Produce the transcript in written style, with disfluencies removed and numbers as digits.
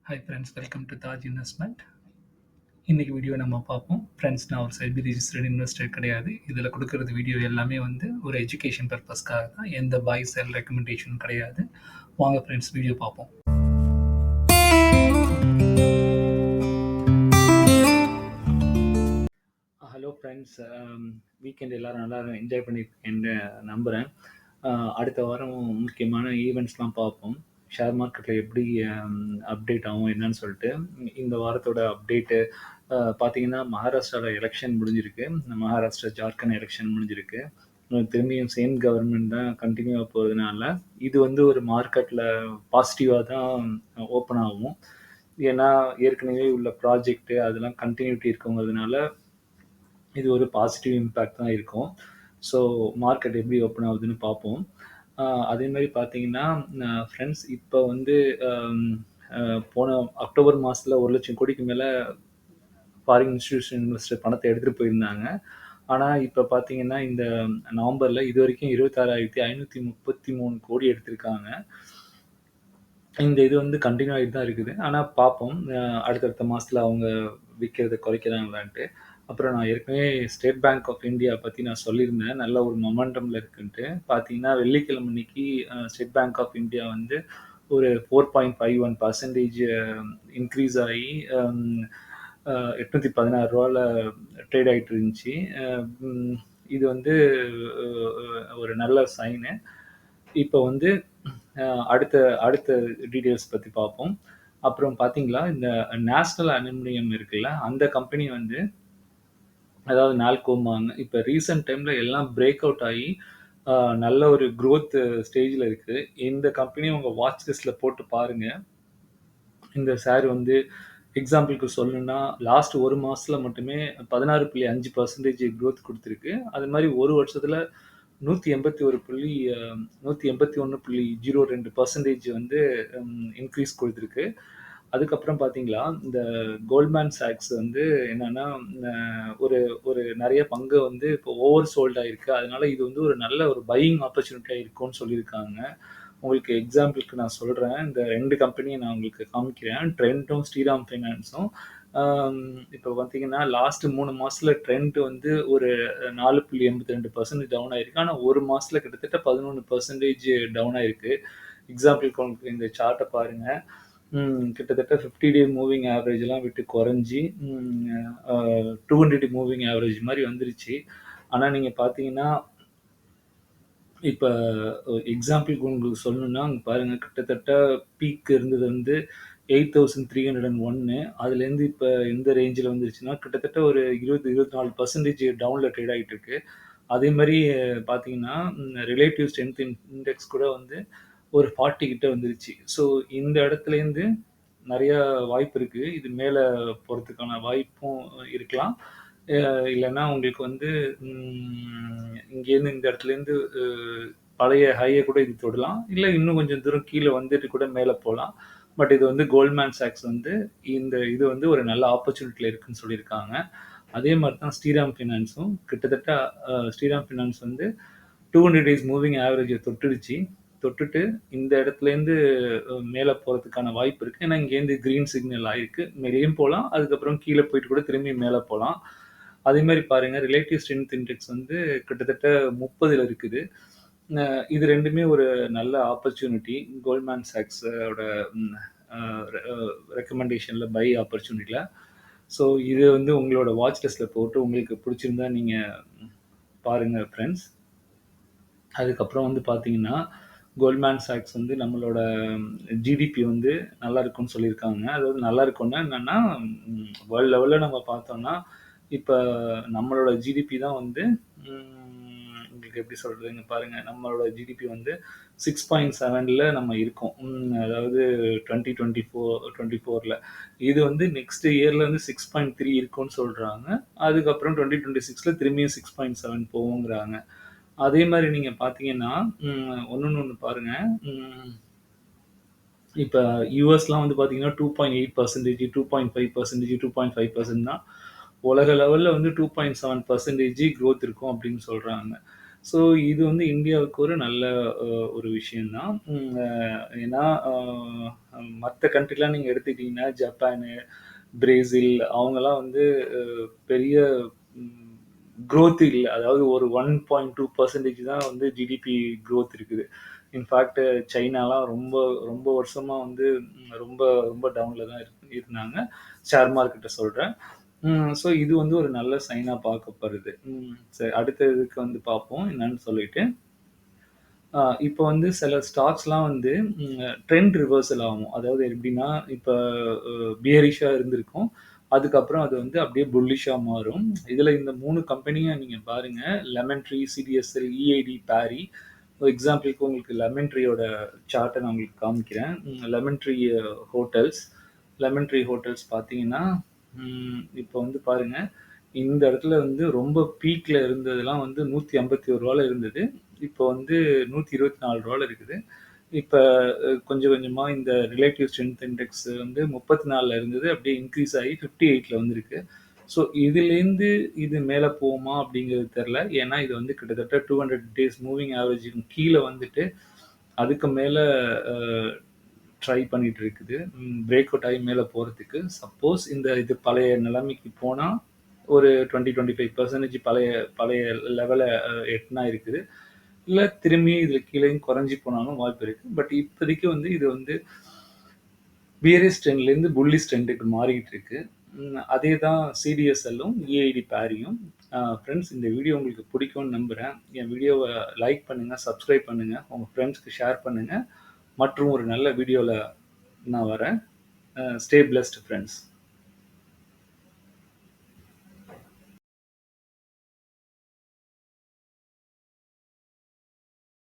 Hi friends, welcome to Taj investment. இன்னைக்கு video நம்ம பார்ப்போம். ஃப்ரெண்ட்ஸ், நான் ஒரு செபி ரிஜிஸ்டர்ட் இன்வெஸ்டர் கிடையாது. இதில் கொடுக்குறது வீடியோ எல்லாமே வந்து ஒரு எஜுகேஷன் பர்பஸ்க்காக தான். எந்த பாய் செல் ரெக்கமெண்டேஷனும் கிடையாது. வாங்க ஃப்ரெண்ட்ஸ், வீடியோ பார்ப்போம். ஹலோ ஃப்ரெண்ட்ஸ், வீக்கெண்ட் எல்லோரும் நல்லா என்ஜாய் பண்ணியிருக்கேன்னு நம்புகிறேன். அடுத்த வாரம் முக்கியமான ஈவெண்ட்ஸ்லாம் பார்ப்போம். ஷேர் மார்க்கெட்டில் எப்படி அப்டேட் ஆகும் என்னன்னு சொல்லிட்டு. இந்த வாரத்தோட அப்டேட்டு பார்த்தீங்கன்னா, மகாராஷ்டிராவில் எலெக்ஷன் முடிஞ்சிருக்கு. மகாராஷ்டிரா ஜார்க்கண்ட் எலெக்ஷன் முடிஞ்சிருக்கு. திரும்பியும் சேம் கவர்மெண்ட் தான் கண்டினியூ ஆக போகிறதுனால இது வந்து ஒரு மார்க்கெட்டில் பாசிட்டிவாக தான் ஓப்பன் ஆகும். ஏன்னா ஏற்கனவே உள்ள ப்ராஜெக்ட்டு அதெல்லாம் கண்டினியூட்டி இருக்குங்கிறதுனால இது ஒரு பாசிட்டிவ் இம்பேக்ட் தான் இருக்கும். ஸோ மார்க்கெட் எப்படி ஓப்பன் ஆகுதுன்னு பார்ப்போம். அதே மாதிரி பார்த்தீங்கன்னா, ஃப்ரெண்ட்ஸ் இப்போ வந்து போன அக்டோபர் மாதத்தில் 1,00,000 கோடிக்கு மேலே ஃபாரின் இன்ஸ்டிடியூஷன் இன்வெஸ்டர் பணத்தை எடுத்துகிட்டு போயிருந்தாங்க. ஆனால் இப்போ பார்த்தீங்கன்னா, இந்த நவம்பரில் இது வரைக்கும் 26,533 கோடி எடுத்திருக்காங்க. இந்த இது வந்து கண்டினியூ ஆகிட்டு தான் இருக்குது. ஆனால் பார்ப்போம் அடுத்தடுத்த மாதத்தில் அவங்க விற்கிறத குறைக்கிறாங்களான்ட்டு. அப்புறம் நான் ஏற்கனவே ஸ்டேட் பேங்க் ஆஃப் இந்தியா பற்றி நான் சொல்லியிருந்தேன். நல்ல ஒரு மொமெண்டமில் இருக்குன்ட்டு. பார்த்தீங்கன்னா வெள்ளிக்கிழமை அன்னைக்கு ஸ்டேட் பேங்க் ஆஃப் இந்தியா வந்து ஒரு 4.51% இன்க்ரீஸ் ஆகி ₹816 ட்ரேட் ஆகிட்டு இருந்துச்சு. இது வந்து ஒரு நல்ல சைனு. இப்போ வந்து அடுத்த அடுத்த டீட்டெயில்ஸ் பற்றி பார்ப்போம். அப்புறம் பார்த்தீங்களா, இந்த நேஷனல் அலுமினியம் இருக்குல்ல, அந்த கம்பெனி வந்து அதாவது நால்கோமாங்க இப்போ ரீசெண்ட் டைமில் எல்லாம் பிரேக் அவுட் ஆகி நல்ல ஒரு க்ரோத் ஸ்டேஜில் இருக்குது. இந்த கம்பெனி உங்கள் வாட்ச் லிஸ்ட்டில் போட்டு பாருங்கள். இந்த ஷேர் வந்து எக்ஸாம்பிளுக்கு சொல்லணும்னா லாஸ்ட் ஒரு மாதத்தில் மட்டுமே 16.5% க்ரோத் கொடுத்துருக்கு. அது மாதிரி ஒரு வருஷத்தில் 181.02% வந்து இன்க்ரீஸ் கொடுத்துருக்கு. அதுக்கப்புறம் பார்த்தீங்களா, இந்த கோல்ட்மேன் சாக்ஸ் வந்து என்னன்னா ஒரு ஒரு நிறைய பங்கு வந்து இப்போ ஓவர் சோல்ட் ஆயிருக்கு. அதனால இது வந்து ஒரு நல்ல ஒரு பையிங் ஆப்பர்ச்சுனிட்டியாக இருக்கும்னு சொல்லியிருக்காங்க. உங்களுக்கு எக்ஸாம்பிளுக்கு நான் சொல்கிறேன். இந்த 2 கம்பெனியை நான் உங்களுக்கு காமிக்கிறேன். ட்ரெண்டும் ஸ்ரீராம் ஃபைனான்ஸும். இப்போ பார்த்தீங்கன்னா லாஸ்ட் 3 மாதத்தில் ட்ரெண்ட் வந்து ஒரு 4.82% டவுன் ஆயிருக்கு. ஆனால் ஒரு மாதத்தில் கிட்டத்தட்ட 11% டவுன் ஆயிருக்கு. எக்ஸாம்பிளுக்கு உங்களுக்கு இந்த சார்ட்டை பாருங்க. கிட்டத்தட்ட 50 டே மூவிங் ஆவரேஜ்லாம் விட்டு குறைஞ்சி 200 டே மூவிங் ஆவரேஜ் மாதிரி வந்துருச்சு. ஆனால் நீங்கள் பார்த்தீங்கன்னா, இப்போ எக்ஸாம்பிளுக்கு உங்களுக்கு சொல்லணும்னா அங்கே பாருங்கள், கிட்டத்தட்ட பீக் இருந்தது வந்து 8,301. அதுலேருந்து இப்போ எந்த ரேஞ்சில் வந்துருச்சுன்னா கிட்டத்தட்ட ஒரு 24% டவுனில் ட்ரேட் ஆகிட்டு இருக்கு. அதே மாதிரி பார்த்தீங்கன்னா, ரிலேட்டிவ் ஸ்ட்ரென்த் இண்டெக்ஸ் கூட வந்து ஒரு 40 கிட்ட வந்துருச்சு. ஸோ இந்த இடத்துலேருந்து நிறையா வாய்ப்பு இருக்குது. இது மேலே போகிறதுக்கான வாய்ப்பும் இருக்கலாம். இல்லைன்னா உங்களுக்கு வந்து இங்கேருந்து இந்த இடத்துலேருந்து பழைய ஹையை கூட இது தொடலாம். இல்லை இன்னும் கொஞ்சம் தூரம் கீழே வந்துட்டு கூட மேலே போகலாம். பட் இது வந்து கோல்ட்மேன் சாக்ஸ் வந்து இந்த இது வந்து ஒரு நல்ல ஆப்பர்ச்சுனிட்டியில் இருக்குன்னு சொல்லியிருக்காங்க. அதே மாதிரி தான் ஸ்ரீராம் ஃபினான்ஸும் கிட்டத்தட்ட ஸ்ரீராம் ஃபினான்ஸ் வந்து 200 டேஸ் மூவிங் ஆவரேஜை தொட்டுட்டு இந்த இடத்துலேருந்து மேலே போகிறதுக்கான வாய்ப்பு இருக்குது. ஏன்னா இங்கேருந்து க்ரீன் சிக்னல் ஆகிருக்கு. மேலேயும் போகலாம், அதுக்கப்புறம் கீழே போயிட்டு கூட திரும்பி மேலே போகலாம். அதே மாதிரி பாருங்கள், ரிலேட்டிவ் ஸ்ட்ரென்த் இண்டெக்ஸ் வந்து கிட்டத்தட்ட 30ல் இருக்குது. இது ரெண்டுமே ஒரு நல்ல ஆப்பர்ச்சுனிட்டி. கோல்ட்மேன் சாக்ஸோட ரெக்கமெண்டேஷனில் பை ஆப்பர்ச்சுனிட்டியில். ஸோ இது வந்து உங்களோட வாட்ச் லிஸ்ட்டில் போட்டு உங்களுக்கு பிடிச்சிருந்தா நீங்கள் பாருங்கள் ஃப்ரெண்ட்ஸ். அதுக்கப்புறம் வந்து பார்த்தீங்கன்னா, கோல்ட்மேன் சாக்ஸ் வந்து நம்மளோட ஜிடிபி வந்து நல்லா இருக்கும்னு சொல்லியிருக்காங்க. அதாவது நல்லா இருக்கும்னா என்னென்னா, வேர்ல்டு லெவலில் நம்ம பார்த்தோம்னா இப்போ நம்மளோட ஜிடிபி தான் வந்து உங்களுக்கு எப்படி சொல்கிறதுங்க பாருங்கள், நம்மளோட ஜிடிபி வந்து 6.7ல் நம்ம இருக்கோம். அதாவது 2024ல் இது வந்து நெக்ஸ்ட் இயரில் வந்து 6.3 இருக்கும்னு சொல்கிறாங்க. அதுக்கப்புறம் 2026ல் திரும்பியும் 6.7 போகுங்கிறாங்க. அதே மாதிரி நீங்கள் பார்த்தீங்கன்னா, ஒன்று பாருங்கள். இப்போ யூஎஸ்லாம் வந்து பார்த்தீங்கன்னா 2.8%, 2.5%, 2.5% தான். உலக லெவலில் வந்து 2.7% க்ரோத் இருக்கும் அப்படின்னு சொல்கிறாங்க. ஸோ இது வந்து இந்தியாவுக்கு ஒரு நல்ல ஒரு விஷயந்தான். ஏன்னா மத்த கண்ட்ரிலாம் நீங்க எடுத்துக்கிட்டீங்கன்னா, ஜப்பானு, பிரேசில் அவங்கலாம் வந்து பெரிய ம் குரோத் இல்ல. அதாவது ஒரு 1.2% தான் வந்து ஜிடிபி குரோத் இருக்குது. இன்ஃபாக்ட் சைனாலாம் ரொம்ப ரொம்ப வருஷமா வந்து ரொம்ப ரொம்ப டவுன்ல தான் இருந்தாங்க. ஷேர் மார்க்கெட்ட சொல்றேன். ஸோ இது வந்து ஒரு நல்ல சைனா பார்க்கப்படுது. சரி அடுத்த இதுக்கு வந்து பார்ப்போம் என்னன்னு சொல்லிட்டு. இப்போ வந்து சில ஸ்டாக்ஸ்லாம் வந்து ட்ரெண்ட் ரிவர்சல் ஆகும். அதாவது எப்படின்னா, இப்ப பியரிஷா இருந்திருக்கும். அதுக்கப்புறம் அது வந்து அப்படியே புல்லிஷா மாறும். இதுல இந்த 3 கம்பெனிய நீங்க பாருங்க. லெமன் ட்ரீ, சிடிஎஸ்எல், இஐடி, பேரி. எக்ஸாம்பிளுக்கு உங்களுக்கு லெமன் ட்ரீயோட சார்ட்ட நான் உங்களுக்கு காமிக்கிறேன். Lemon tree hotels. Lemon tree hotels பார்த்தீங்கன்னா, இப்போ வந்து பாருங்க, இந்த இடத்துல வந்து ரொம்ப பீக்ல இருந்ததெல்லாம் வந்து ரூ. 151 இருந்தது. இப்போ வந்து ரூ. 124 இருக்குது. இப்ப கொஞ்சம் கொஞ்சமா இந்த ரிலேட்டிவ் ஸ்ட்ரென்த் இண்டெக்ஸ் வந்து 34ல இருந்தது. அப்படியே இன்கிரீஸ் ஆகி 58ல வந்திருக்கு. ஸோ இதுலேருந்து இது மேல போகுமா அப்படிங்கிறது தெரியல. ஏன்னா இது வந்து கிட்டத்தட்ட 200 டேஸ் மூவிங் ஆவரேஜ்க்கு கீழ வந்துட்டு, அதுக்கு மேல அ ட்ரை பண்ணிட்டு இருக்குது. பிரேக் அவுட் ஆகி மேல போறதுக்கு. சப்போஸ் இந்த இது பழைய நிலைமைக்கு போனா, ஒரு 20, 25% பழைய பழைய லெவல எட்டுனா இருக்குது. இல்ல திரும்பியும் இதுல கீழயும் குறைஞ்சு போனாலும் வாய்ப்பு இருக்கு. பட் இப்போதைக்கு வந்து இது வந்து பியரிஷ் ட்ரெண்ட்லேருந்து புல்லிஷ் ட்ரெண்டுக்கு மாறிக்கிட்டு இருக்கு. அதே தான் சிடிஎஸ்எல்லும், இஐடி பேரியும். ஃப்ரெண்ட்ஸ் இந்த வீடியோ உங்களுக்கு பிடிக்கும்னு நம்புறேன். என் வீடியோவ லைக் பண்ணுங்க, சப்ஸ்கிரைப் பண்ணுங்க, உங்க ஃப்ரெண்ட்ஸ்க்கு ஷேர் பண்ணுங்க. மற்றும் ஒரு நல்ல வீடியோல நான் வரேன். Stay blessed friends.